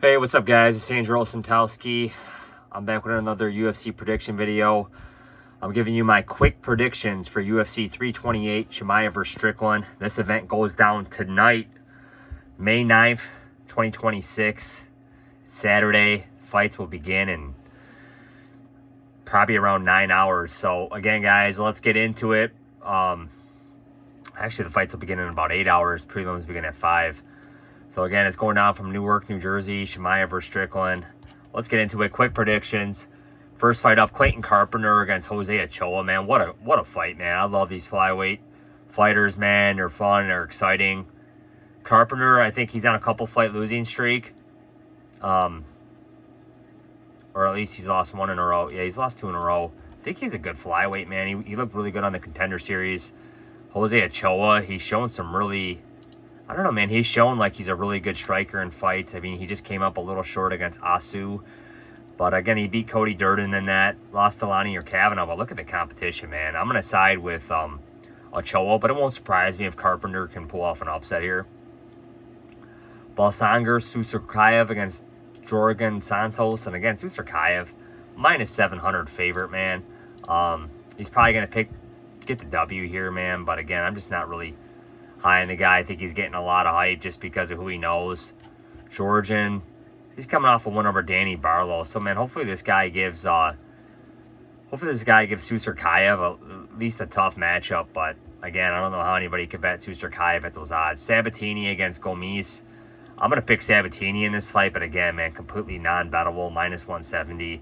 Hey, what's up, guys? It's Andrew Santowski. I'm back with another UFC prediction video. I'm giving you my quick predictions for UFC 328, Chimaev vs. Strickland. This event goes down tonight, May 9th, 2026. It's Saturday. Fights will begin in probably around 9 hours. So, again, guys, let's get into it. Actually, the fights will begin in about 8 hours. Prelims begin at 5. So again, it's going down from Newark, New Jersey, Chimaev vs. Strickland. Let's get into it. Quick predictions. First fight up, Clayton Carpenter against Jose Ochoa, man. What a fight, man. I love these flyweight fighters, man. They're fun, they're exciting. Carpenter, I think he's on a couple fight losing streak. Or at least he's lost one in a row. Yeah, he's lost 2 in a row. I think he's a good flyweight, man. He looked really good on the Contender Series. Jose Ochoa, he's shown some really... I don't know, man. He's shown like he's a really good striker in fights. I mean, he just came up a little short against Asu. But again, he beat Cody Durden in that. Lost to Lonnie or Kavanaugh. But look at the competition, man. I'm going to side with Ochoa, but it won't surprise me if Carpenter can pull off an upset here. Balsanger Susurkayev against Jorgen Santos. And again, Susurkayev, minus 700 favorite, man. He's probably going to get the W here, man. But again, I'm just not really high on the guy. I think he's getting a lot of hype just because of who he knows. Georgian, he's coming off a win over Danny Barlow. So, man, hopefully this guy gives Susurkayev at least a tough matchup. But again, I don't know how anybody could bet Susurkayev at those odds. Sabatini against Gomes. I'm gonna pick Sabatini in this fight, but again, man, completely non-bettable, minus 170.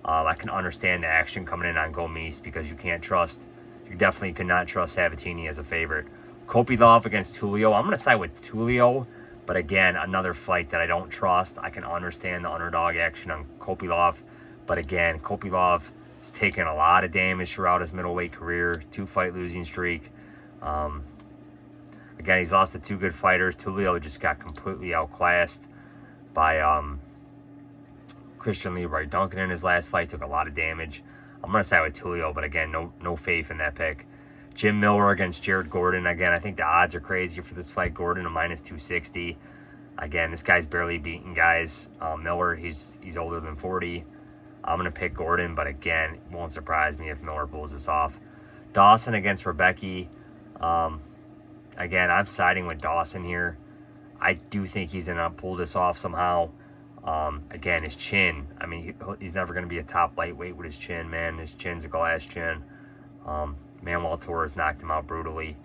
I can understand the action coming in on Gomes because you definitely cannot trust Sabatini as a favorite. Kopylov against Tulio. I'm going to side with Tulio, but again, another fight that I don't trust. I can understand the underdog action on Kopylov, but again, Kopylov has taken a lot of damage throughout his middleweight career, 2-fight losing streak. Again, he's lost to 2 good fighters. Tulio just got completely outclassed by Christian Leroy Duncan in his last fight, took a lot of damage. I'm going to side with Tulio, but again, no faith in that pick. Jim Miller against Jared Gordon. Again, I think the odds are crazy for this fight. Gordon, a minus 260. Again, this guy's barely beaten guys. Miller, he's older than 40. I'm going to pick Gordon, but again, it won't surprise me if Miller pulls this off. Dawson against Rebecca. Again, I'm siding with Dawson here. I do think he's going to pull this off somehow. Again, his chin. I mean, he's never going to be a top lightweight with his chin, man. His chin's a glass chin. Manuel Torres knocked him out brutally.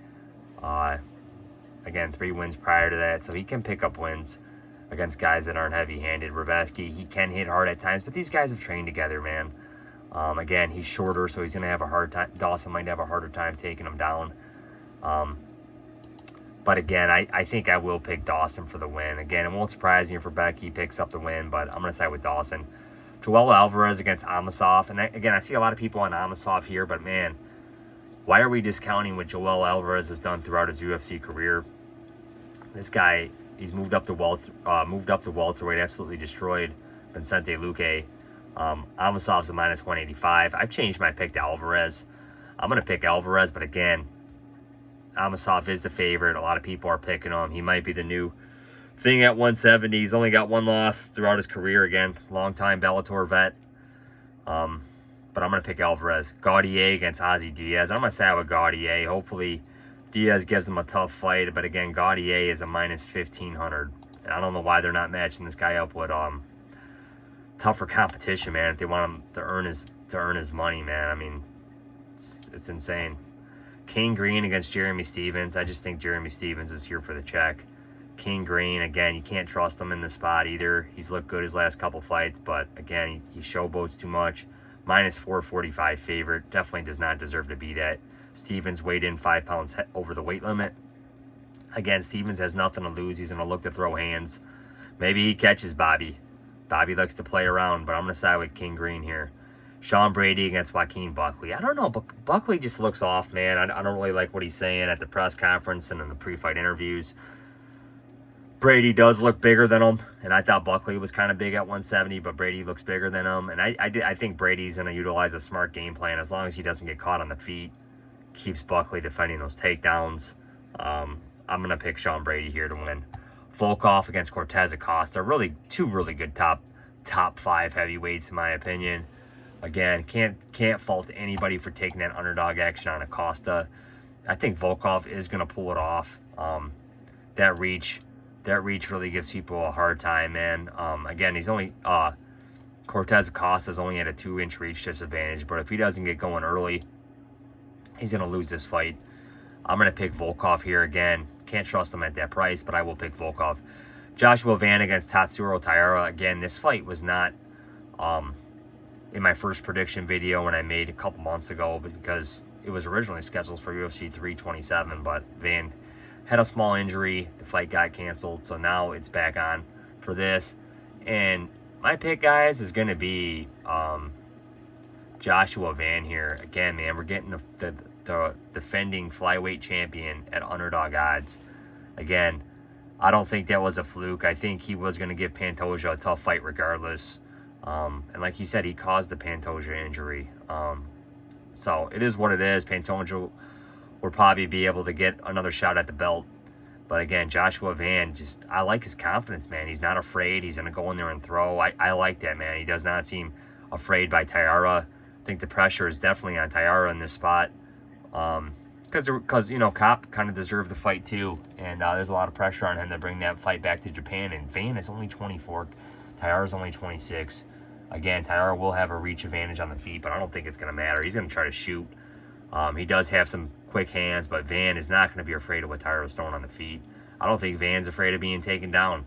Again, 3 wins prior to that, so he can pick up wins against guys that aren't heavy-handed. Rebecki, he can hit hard at times, but these guys have trained together, man. Again, he's shorter, so he's going to have a hard time. Dawson might have a harder time taking him down. But again, I think I will pick Dawson for the win. Again, it won't surprise me if Rebecki picks up the win, but I'm going to side with Dawson. Joel Alvarez against Amosov. And again, I see a lot of people on Amosov here, but man, why are we discounting what Joel Alvarez has done throughout his UFC career? This guy, he's moved up to welterweight, absolutely destroyed Vicente Luque. Amosov's a minus 185. I've changed my pick to Alvarez. I'm going to pick Alvarez, but again, Amosov is the favorite. A lot of people are picking him. He might be the new thing at 170. He's only got 1 loss throughout his career. Again, long-time Bellator vet. But I'm going to pick Alvarez. Gaudier against Ozzy Diaz. I'm going to side with Gaudier. Hopefully, Diaz gives him a tough fight. But again, Gaudier is a minus 1,500. And I don't know why they're not matching this guy up with tougher competition, man. If they want him to earn his money, man. I mean, it's insane. King Green against Jeremy Stevens. I just think Jeremy Stevens is here for the check. King Green, again, you can't trust him in the spot either. He's looked good his last couple fights, but again, he showboats too much. Minus 445 favorite. Definitely does not deserve to be that. Stevens weighed in 5 pounds over the weight limit. Again, Stevens has nothing to lose. He's going to look to throw hands. Maybe he catches Bobby. Bobby likes to play around, but I'm going to side with King Green here. Sean Brady against Joaquin Buckley. I don't know, but Buckley just looks off, man. I don't really like what he's saying at the press conference and in the pre-fight interviews. Brady does look bigger than him, and I thought Buckley was kind of big at 170, but Brady looks bigger than him, and I think Brady's going to utilize a smart game plan as long as he doesn't get caught on the feet, keeps Buckley defending those takedowns. I'm going to pick Sean Brady here to win. Volkov against Cortez Acosta. Really, two really good top 5 heavyweights in my opinion. Again, can't fault anybody for taking that underdog action on Acosta. I think Volkov is going to pull it off. That reach really gives people a hard time, man. Again, he's only Cortez Acosta's only at a 2-inch reach disadvantage, but if he doesn't get going early, he's going to lose this fight. I'm going to pick Volkov here again. Can't trust him at that price, but I will pick Volkov. Joshua Van against Tatsuro Taira. Again, this fight was not in my first prediction video when I made a couple months ago, because it was originally scheduled for UFC 327, but Van had a small injury. The fight got canceled, so now it's back on for this. And my pick, guys, is going to be Joshua Van here. Again, man, we're getting the defending flyweight champion at underdog odds. Again, I don't think that was a fluke. I think he was going to give Pantoja a tough fight regardless. And like he said, he caused the Pantoja injury. So it is what it is. Pantoja will probably be able to get another shot at the belt. But again, Joshua Van, I like his confidence, man. He's not afraid. He's going to go in there and throw. I like that, man. He does not seem afraid by Taira. I think the pressure is definitely on Taira in this spot. Because you know, Kopp kind of deserved the fight too, and there's a lot of pressure on him to bring that fight back to Japan. And Van is only 24, Taira's only 26. Again, Taira will have a reach advantage on the feet, but I don't think it's going to matter. He's going to try to shoot. He does have some quick hands, but Van is not going to be afraid of what Taira's throwing on the feet. I don't think Van's afraid of being taken down,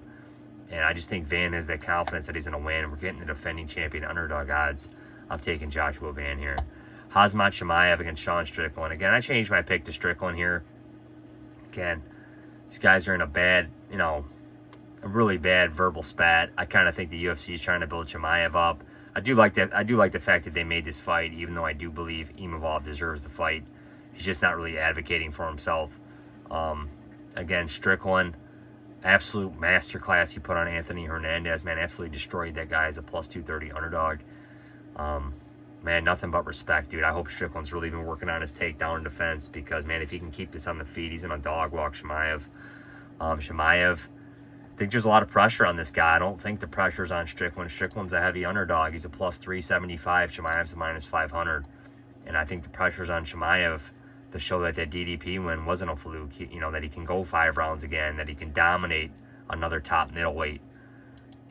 and I just think Van has that confidence that he's going to win. We're getting the defending champion underdog odds. I'm taking Joshua Van here. Khamzat Chimaev against Sean Strickland. Again, I changed my pick to Strickland here. Again, these guys are in a really bad verbal spat. I kind of think the UFC is trying to build Chimaev up. I do like that. I do like the fact that they made this fight, even though I do believe Imavov deserves the fight. He's just not really advocating for himself. Again, Strickland, absolute masterclass he put on Anthony Hernandez. Man, absolutely destroyed that guy as a plus 230 underdog. Man, nothing but respect, dude. I hope Strickland's really been working on his takedown and defense, because, man, if he can keep this on the feet, he's going to dog walk Chimaev. Chimaev, I think there's a lot of pressure on this guy. I don't think the pressure's on Strickland. Strickland's a heavy underdog. He's a plus 375. Chimaev's a minus 500. And I think the pressure's on Chimaev to show that DDP win wasn't a fluke. That he can go 5 rounds again, that he can dominate another top middleweight.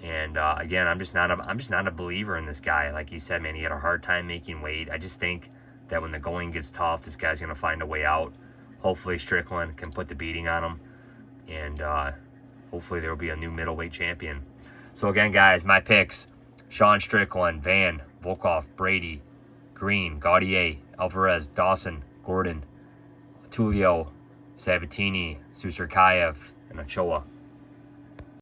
And again, I'm just not a believer in this guy. Like you said, man, he had a hard time making weight. I just think that when the going gets tough, this guy's going to find a way out. Hopefully Strickland can put the beating on him, and hopefully there will be a new middleweight champion. So again, guys, my picks: Sean Strickland, Van, Volkov, Brady, Green, Gaudier, Alvarez, Dawson, Gordon, Tulio, Sabatini, Susurkayev, and Ochoa.